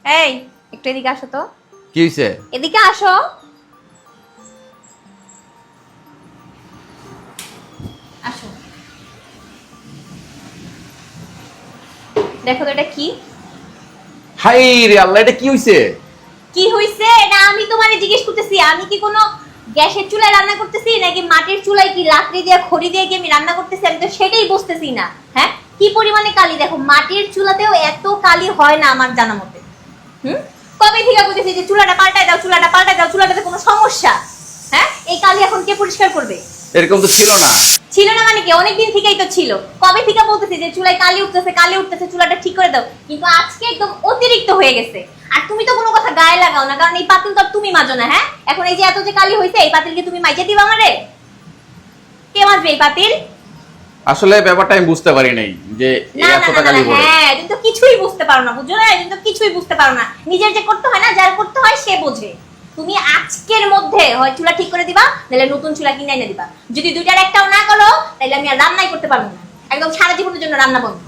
এই একটু এদিকে আসো তো। কি হইছে? এদিকে আসো। আসো, দেখো তো এটা কি। হাই রে আল্লাহ, এটা কি হইছে? কি হইছে এটা আমি তোমারে জিজ্ঞেস করতেছি। আমি কি কোনো গ্যাসের চুলায় রান্না করতেছি নাকি মাটির চুলায় কি লাকড়ি দিয়ে খড়ি দিয়ে কি আমি রান্না করতেছি? আমি তো সেটাই বুঝতেছি না। হ্যাঁ, কি পরিমাণে কালি দেখো। মাটির চুলাতেও এত কালি হয় না আমার জানা মতে। কবে থেকে বলতেছি যে চুলাটা পাল্টায় দাও, চুলাটা পাল্টায় দাও, চুলাটাতে কোনো সমস্যা। হ্যাঁ, এই কালি এখন কে পরিষ্কার করবে? এরকম তো ছিল না। ছিল না মানে কি? অনেকদিন থেকেই তো ছিল। কবে থেকে বলতেছি যে চুলায় কালি উঠতেছে, কালি উঠতেছে, চুলাটা ঠিক করে দাও, কিন্তু আজকে একদম অতিরিক্ত হয়ে গেছে। আর তুমি তো কোনো কথা গায়ে লাগাও না, কারণ এই পাতিল তো তুমি মাজো না। হ্যাঁ, এখন এই যে এত যে কালি হইছে, এই পাতিল কি তুমি মাইজে দিবা আমারে? কে মাজবে এই পাতিল? আসলে ব্যাপারটা আমি বুঝতে পারি নাই যে না না এতটা না কালি না, পড়ে। হ্যাঁ, তুমি তো কিছুই বুঝতে পারো না, বুঝছো না? তুমি তো কিছুই বুঝতে পারো না। নিজের যে করতে হয় না, যার করতে হয় সে বোঝে। তুমি আজকের মধ্যে হয় চুলা ঠিক করে দিবা, নাহলে নতুন চুলা কিনে এনে দিবা। যদি দুইটার একটাও না করো, তাহলে আমি আর রান্নাই করতে পারবো না। একদম সারা জীবনের জন্য রান্না বন্ধ।